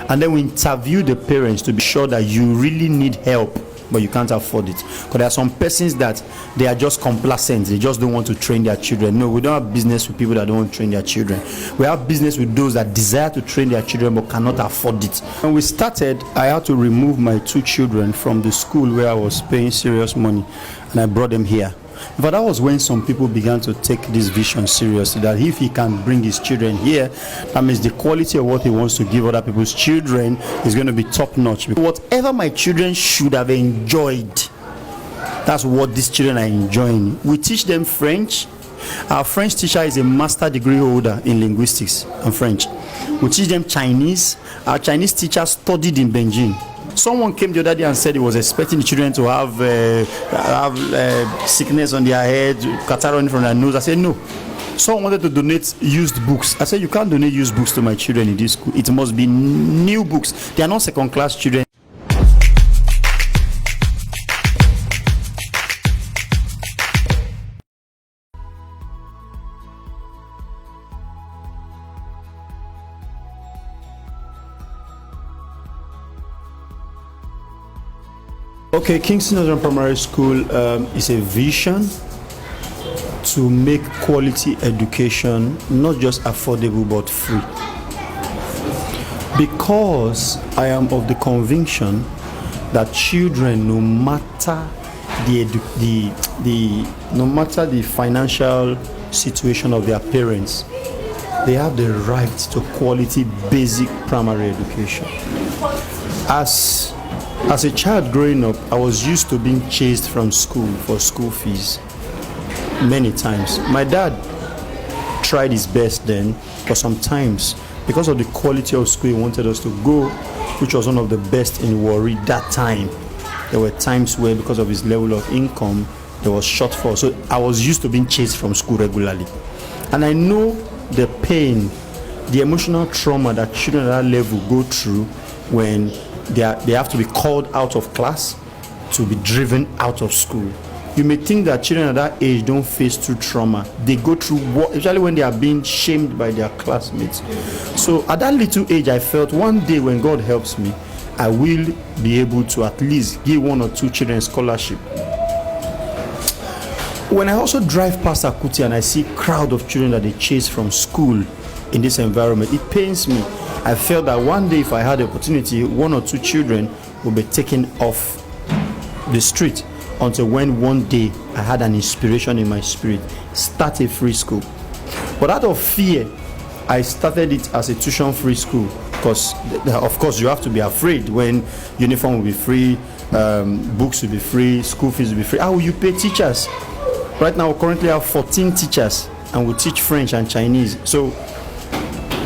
And then we interview the parents to be sure that you really need help, but you can't afford it. Because there are some persons that they are just complacent. They just don't want to train their children. No, we don't have business with people that don't want to train their children. We have business with those that desire to train their children but cannot afford it. When we started, I had to remove my 2 children from the school where I was paying serious money, and I brought them here. But that was when some people began to take this vision seriously, that if he can bring his children here, that means the quality of what he wants to give other people's children is going to be top notch. Whatever my children should have enjoyed, that's what these children are enjoying. We teach them French. Our French teacher is a master degree holder in linguistics and French. We teach them Chinese. Our Chinese teacher studied in Beijing. Someone came the other day and said he was expecting the children to have sickness on their head, catarrh running from their nose. I said, no. Someone wanted to donate used books. I said, you can't donate used books to my children in this school. It must be new books. They are not second-class children. Okay, Kingston Northern Primary School is a vision to make quality education not just affordable but free. Because I am of the conviction that children, no matter the financial situation of their parents, they have the right to quality basic primary education. As a child growing up, I was used to being chased from school for school fees many times. My dad tried his best then, but sometimes, because of the quality of school he wanted us to go, which was one of the best in Warri that time, there were times where, because of his level of income, there was shortfall. So I was used to being chased from school regularly. And I know the pain, the emotional trauma that children at that level go through when they have to be called out of class, to be driven out of school. You may think that children at that age don't face through trauma. They go through what, especially when they are being shamed by their classmates. So at that little age, I felt one day when God helps me, I will be able to at least give 1 or 2 children scholarship. When I also drive past Akuti and I see a crowd of children that they chase from school in this environment, it pains me. I felt that one day if I had the opportunity, 1 or 2 children would be taken off the street, until when one day I had an inspiration in my spirit, start a free school. But out of fear, I started it as a tuition-free school, because of course you have to be afraid when uniform will be free, books will be free, school fees will be free. How will you pay teachers? Right now we currently have 14 teachers and we teach French and Chinese. So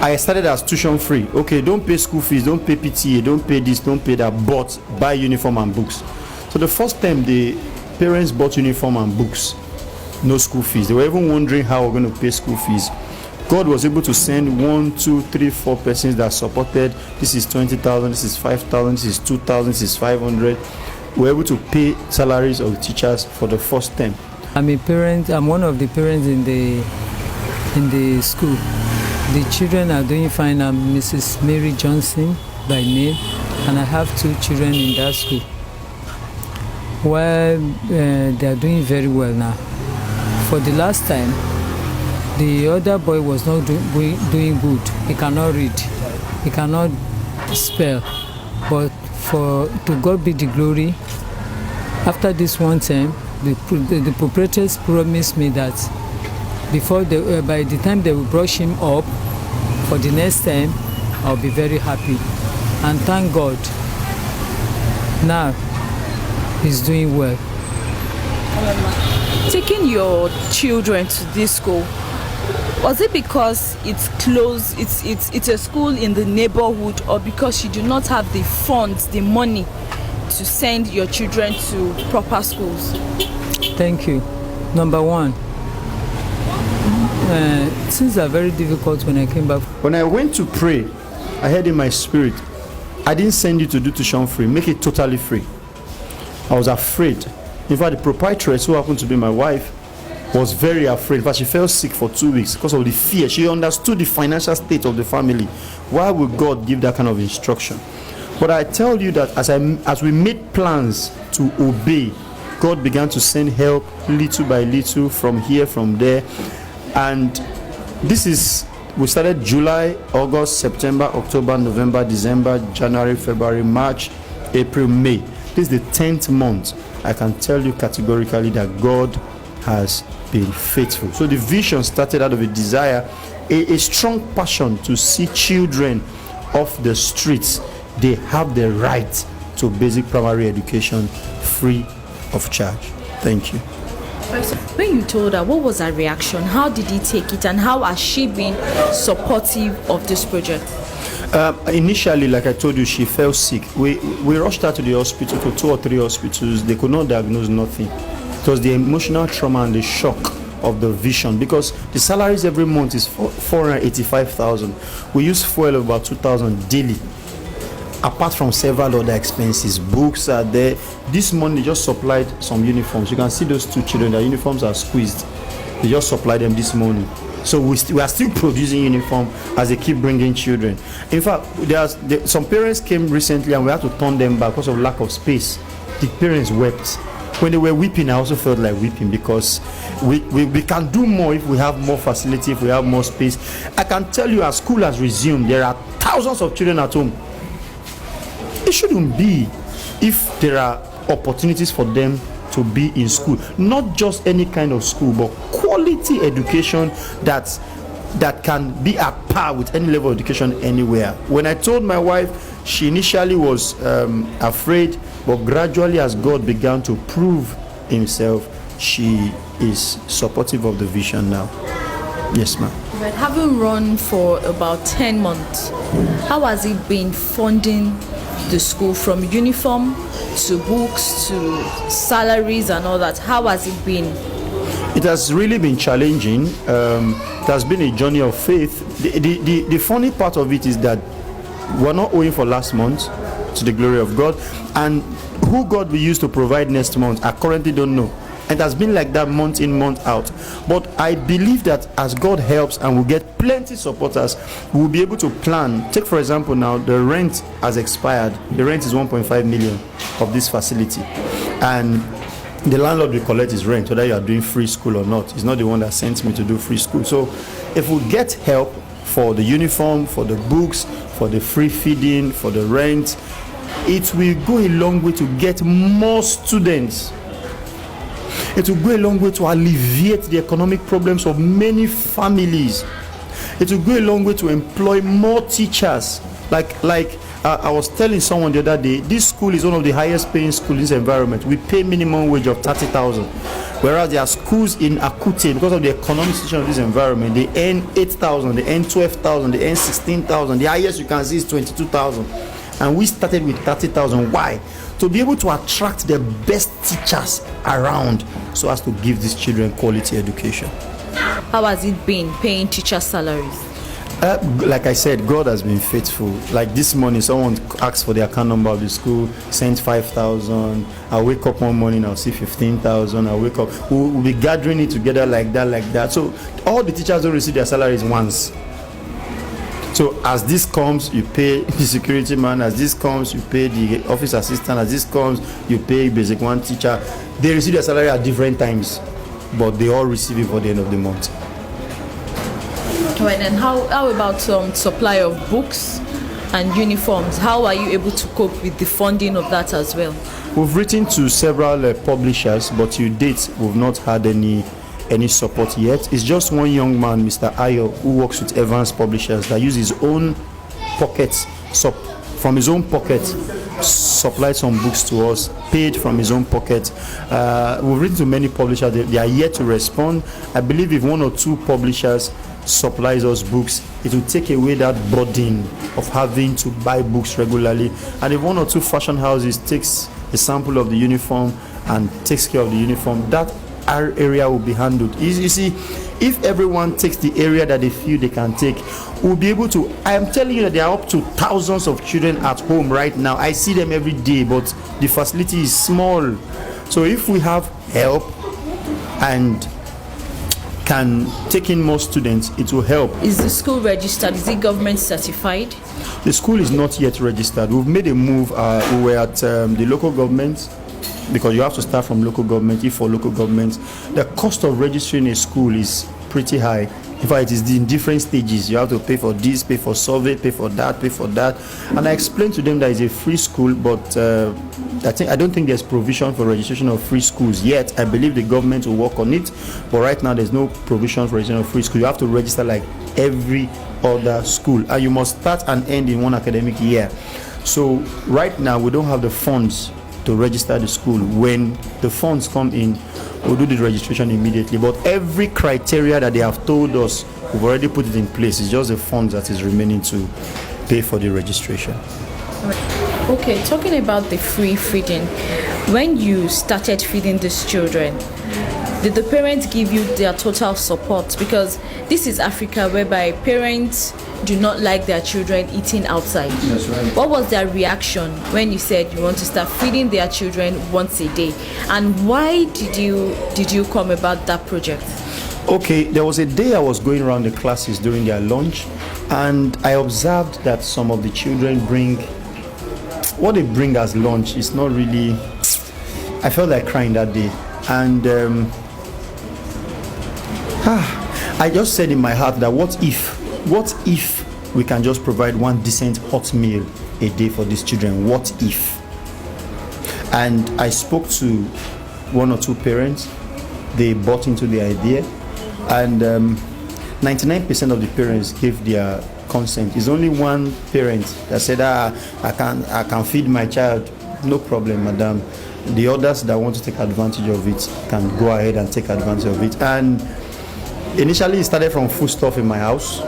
I started as tuition free. Okay, don't pay school fees, don't pay PTA, don't pay this, don't pay that, but buy uniform and books. So the first time the parents bought uniform and books, no school fees. They were even wondering how we're going to pay school fees. God was able to send 1, 2, 3, 4 persons that supported. This is 20,000, this is 5,000, this is 2,000, this is 500. We were able to pay salaries of teachers for the first time. I'm a parent. I'm one of the parents in the school. The children are doing fine. I'm Mrs. Mary Johnson by name, and I have 2 children in that school. Well, they are doing very well now. For the last time, the other boy was not doing good. He cannot read, he cannot spell. But to God be the glory. After this one time, the proprietors promised me that by the time they will brush him up for the next time, I'll be very happy. And thank God, now he's doing well. Taking your children to this school, was it because it's close, it's a school in the neighborhood, or because you do not have the funds, the money to send your children to proper schools? Thank you. Number one, things are very difficult when I came back. When I went to pray, I heard in my spirit, I didn't send you to do tuition free, make it totally free. I was afraid. In fact, the proprietress, who happened to be my wife, was very afraid. In fact, she fell sick for 2 weeks because of the fear. She understood the financial state of the family. Why would God give that kind of instruction? But I tell you that as we made plans to obey, God began to send help little by little from here, from there. And we started July, August, September, October, November, December, January, February, March, April, May. This is the 10th month. I can tell you categorically that God has been faithful. So the vision started out of a desire, a strong passion to see children off the streets. They have the right to basic primary education free of charge. Thank you. When you told her, what was her reaction? How did he take it, and how has she been supportive of this project? Initially, like I told you, she fell sick. We rushed her to the hospital, to 2 or 3 hospitals. They could not diagnose nothing. It was the emotional trauma and the shock of the vision, because the salaries every month is 485,000. We use fuel of about 2,000 daily. Apart from several other expenses, books are there. This month they just supplied some uniforms. You can see those 2 children, their uniforms are squeezed. They just supplied them this morning. So we are still producing uniform as they keep bringing children. In fact, some parents came recently and we had to turn them back because of lack of space. The parents wept. When they were weeping, I also felt like weeping, because we can do more if we have more facility, if we have more space. I can tell you, as school has resumed, there are thousands of children at home. It shouldn't be if there are opportunities for them to be in school, not just any kind of school, but quality education that can be at par with any level of education anywhere. When I told my wife, she initially was afraid, but gradually, as God began to prove himself, she is supportive of the vision now. Yes, ma'am. But having run for about 10 months, how has it been funding the school, from uniform to books to salaries and all that? How has it been? It has really been challenging. It has been a journey of faith. The funny part of it is that we're not owing for last month, to the glory of God, and who God will use to provide next month, I currently don't know. It has been like that month in, month out. But I believe that as God helps and we get plenty supporters, we'll be able to plan. Take, for example, now the rent has expired. The rent is 1.5 million of this facility. And the landlord will collect his rent, whether you are doing free school or not. He's not the one that sent me to do free school. So if we get help for the uniform, for the books, for the free feeding, for the rent, it will go a long way to get more students. It will go a long way to alleviate the economic problems of many families. It will go a long way to employ more teachers. I was telling someone the other day, this school is one of the highest paying schools in this environment. We pay minimum wage of 30,000. Whereas there are schools in Akute, because of the economic situation of this environment, they earn 8,000, they earn 12,000, they earn 16,000. The highest you can see is 22,000. And we started with 30,000. Why? To be able to attract the best teachers around so as to give these children quality education. How has it been paying teacher salaries? Like I said, God has been faithful. Like this morning, someone asked for the account number of the school, sent 5,000. I wake up one morning, I'll see 15,000. I wake up, we'll be gathering it together like that. So all the teachers don't receive their salaries once. So as this comes, you pay the security man. As this comes, you pay the office assistant. As this comes, you pay basic one teacher. They receive their salary at different times, but they all receive it for the end of the month. Right, and how about supply of books and uniforms? How are you able to cope with the funding of that as well? We've written to several publishers, but to date, we've not had any support yet. It's just one young man, Mr. Ayo, who works with Evans Publishers, that uses his own pockets, from his own pocket, supplied some books to us, paid from his own pocket. We've written to many publishers. They are yet to respond. I believe if 1 or 2 publishers supplies us books, it will take away that burden of having to buy books regularly. And if 1 or 2 fashion houses takes a sample of the uniform and takes care of the uniform, that our area will be handled. You see, if everyone takes the area that they feel they can take, we'll be able to. I am telling you that there are up to thousands of children at home right now. I see them every day, but the facility is small. So if we have help and can take in more students, it will help. Is the school registered? Is it government certified? The school is not yet registered. We've made a move. We were at the local government, because you have to start from local government. If for local government, the cost of registering a school is pretty high. In fact, it is in different stages. You have to pay for this, pay for survey, pay for that, pay for that. And I explained to them that it's a free school, but I don't think there's provision for registration of free schools yet. I believe the government will work on it, but right now there's no provision for registration of free school. You have to register like every other school, and you must start and end in one academic year. So right now we don't have the funds to register the school. When the funds come in, we'll do the registration immediately. But every criteria that they have told us, we've already put it in place. It's just the funds that is remaining to pay for the registration. Okay, talking about the free feeding, when you started feeding these children, did the parents give you their total support? Because this is Africa, whereby parents do not like their children eating outside. That's right. What was their reaction when you said you want to start feeding their children once a day? And why did you come about that project? Okay, there was a day I was going around the classes during their lunch, and I observed that some of the children what they bring as lunch is not really. I felt like crying that day, and I just said in my heart that what if we can just provide one decent hot meal a day for these children? What if? And I spoke to one or two parents. They bought into the idea, and 99% of the parents gave their consent. It's only one parent that said, I can feed my child, no problem, madam. The others that want to take advantage of it can go ahead and take advantage of it. And initially it started from food stuff in my house,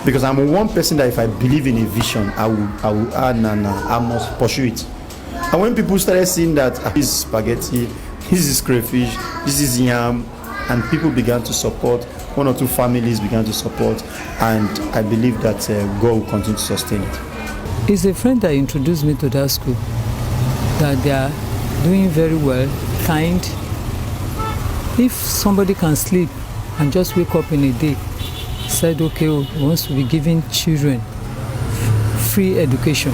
because I'm one person that if I believe in a vision, I must pursue it. And when people started seeing that this is spaghetti, this is crayfish, this is yam, and people began to support, one or two families began to support, and I believe that God will continue to sustain it. It's a friend that introduced me to that school, that they are doing very well, kind. If somebody can sleep and just wake up in a day, said, okay, he wants to be giving children free education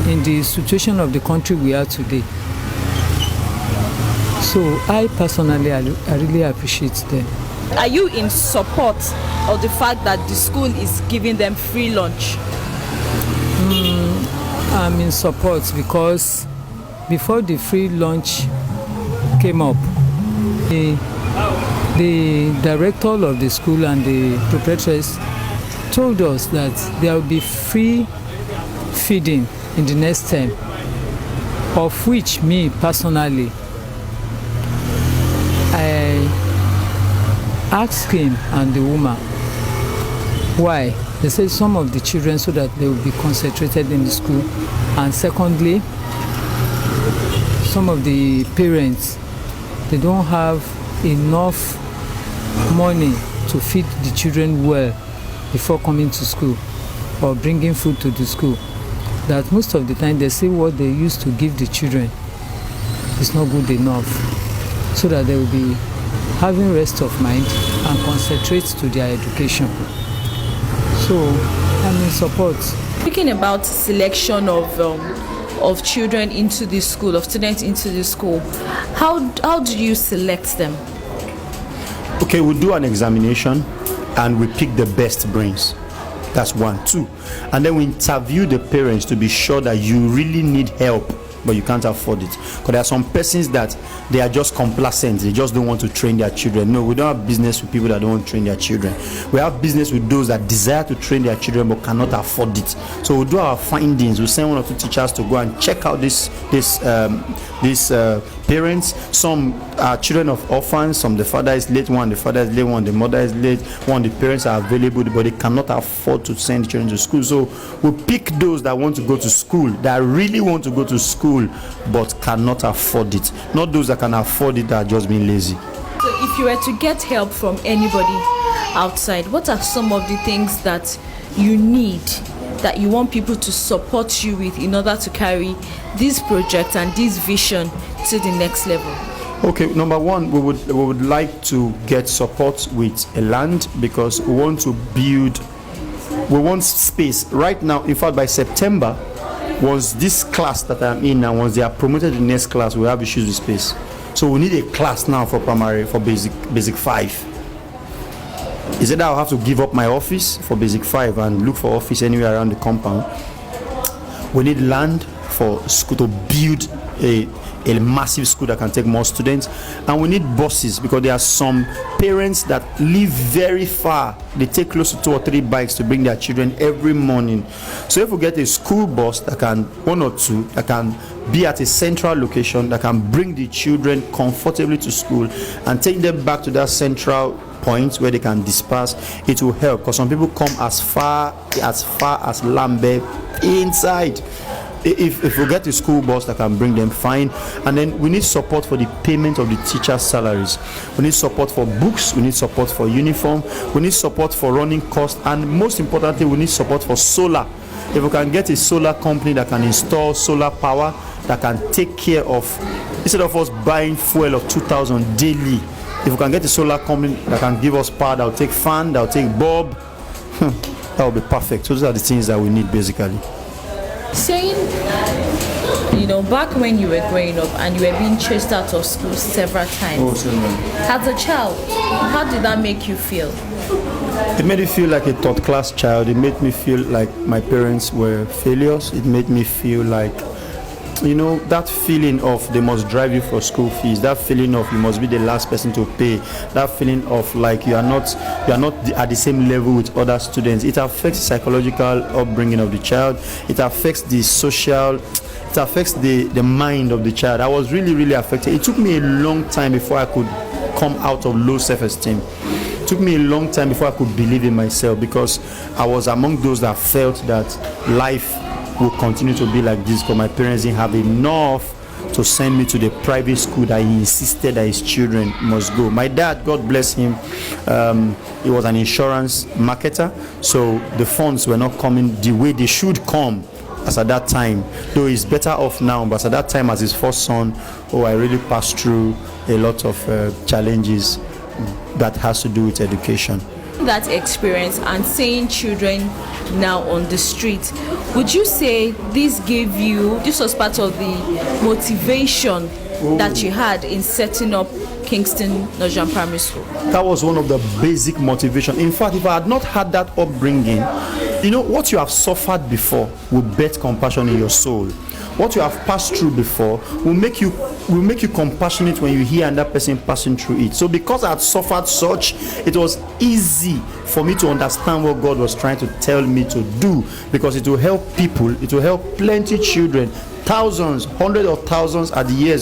in the situation of the country we are today. So I personally, I really appreciate them. Are you in support of the fact that the school is giving them free lunch? I'm in support because before the free lunch came up, the director of the school and the proprietress told us that there will be free feeding in the next term, of which me personally, I asked him and the woman why. They said some of the children, so that they will be concentrated in the school, and secondly, some of the parents, they don't have enough money to feed the children well before coming to school or bringing food to the school. That most of the time they say what they used to give the children is not good enough, so that they will be having rest of mind and concentrate to their education. So I'm in support. Speaking about selection of children into the school, of students into the school, how do you select them? Okay, we do an examination and we pick the best brains. That's 1, 2. And then we interview the parents to be sure that you really need help, but you can't afford it. Because there are some persons that they are just complacent. They just don't want to train their children. No, we don't have business with people that don't want to train their children. We have business with those that desire to train their children but cannot afford it. So we'll do our findings. We'll send one or two teachers to go and check out these parents. Some are children of orphans. Some the father is late, one the father is late, one the mother is late, one the parents are available but they cannot afford to send children to school. So we pick those that want to go to school, that really want to go to school but cannot afford it. Not those that can afford it that are just being lazy. So if you were to get help from anybody outside, what are some of the things that you need, that you want people to support you with in order to carry this project and this vision to the next level? Okay, number one, we would like to get support with a land because we want to build. We want space right now. In fact, by September, once this class that I'm in now, once they are promoted to the next class, we have issues with space. So we need a class now for primary, for basic 5. Is it that I'll have to give up my office for basic 5 and look for office anywhere around the compound? We need land for school to build a massive school that can take more students, and we need buses because there are some parents that live very far. They take close to 2 or 3 bikes to bring their children every morning. So if we get a school bus that can, 1 or 2, that can be at a central location, that can bring the children comfortably to school and take them back to that central point where they can disperse, it will help, because some people come as far as Lambe inside. If we get a school bus that can bring them, fine. And then we need support for the payment of the teachers' salaries. We need support for books. We need support for uniform. We need support for running costs. And most importantly, we need support for solar. If we can get a solar company that can install solar power, that can take care of, instead of us buying fuel of 2,000 daily, if we can get a solar company that can give us power, that will take fan, that will take bulb, that will be perfect. So those are the things that we need basically. Saying, back when you were growing up and you were being chased out of school several times, as a child, how did that make you feel? It made me feel like a third class child. It made me feel like my parents were failures. It made me feel like, that feeling of they must drive you for school fees, that feeling of you must be the last person to pay, that feeling of like you are not at the same level with other students. It affects the psychological upbringing of the child. It affects the social, it affects the mind of the child. I was really, really affected. It took me a long time before I could come out of low self-esteem. It took me a long time before I could believe in myself, because I was among those that felt that life will continue to be like this because my parents didn't have enough to send me to the private school that he insisted that his children must go. My dad, God bless him, he was an insurance marketer, so the funds were not coming the way they should come as at that time. Though he's better off now, but at that time as his first son, I really passed through a lot of challenges that has to do with education. That experience and seeing children now on the street, would you say this was part of the motivation that you had in setting up Kingston Nigerian Primary School? That was one of the basic motivation. In fact, if I had not had that upbringing, what you have suffered before will birth compassion in your soul. What you have passed through before will make you compassionate when you hear another person passing through it. So because I had suffered such, it was easy for me to understand what God was trying to tell me to do, because it will help people, it will help plenty children, thousands, hundreds of thousands as the year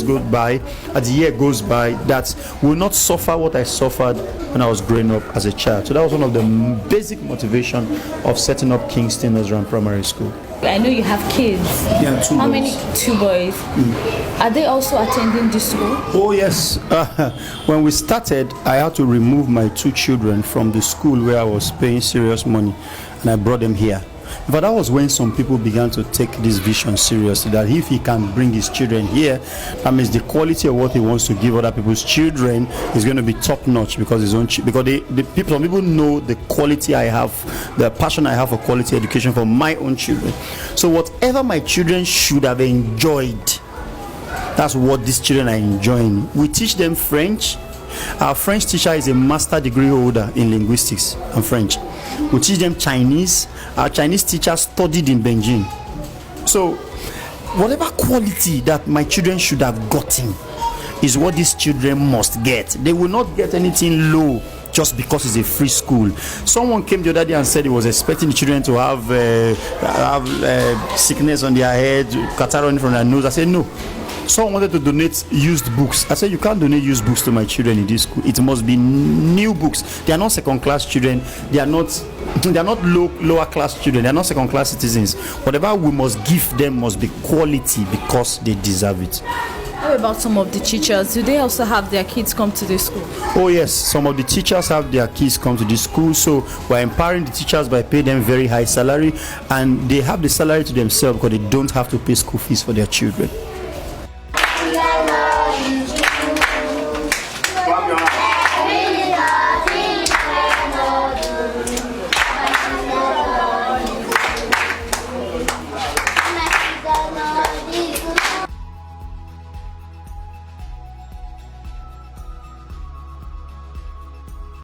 goes by, that will not suffer what I suffered when I was growing up as a child. So that was one of the basic motivation of setting up Kingston Nigerian Primary School. I know you have kids. Yeah, 2 boys. How many? 2 boys. Are they also attending this school? Oh yes. When we started, I had to remove my 2 children from the school where I was paying serious money, and I brought them here. But that was when some people began to take this vision seriously, that if he can bring his children here, that means the quality of what he wants to give other people's children is going to be top notch, because some people know the quality I have, the passion I have for quality education for my own children. So whatever my children should have enjoyed, that's what these children are enjoying. We teach them French. Our French teacher is a master degree holder in linguistics and French. We teach them Chinese. Our Chinese teacher studied in Beijing. So whatever quality that my children should have gotten is what these children must get. They will not get anything low just because it's a free school. Someone came the other day and said he was expecting the children to have sickness on their head, catarrh running from their nose. I said no. Someone wanted to donate used books. I said, you can't donate used books to my children in this school. It must be new books. They are not second-class children. They are not lower-class children. They are not second-class citizens. Whatever we must give them must be quality, because they deserve it. How about some of the teachers? Do they also have their kids come to this school? Oh yes, some of the teachers have their kids come to this school. So we're empowering the teachers by paying them very high salary, and they have the salary to themselves because they don't have to pay school fees for their children.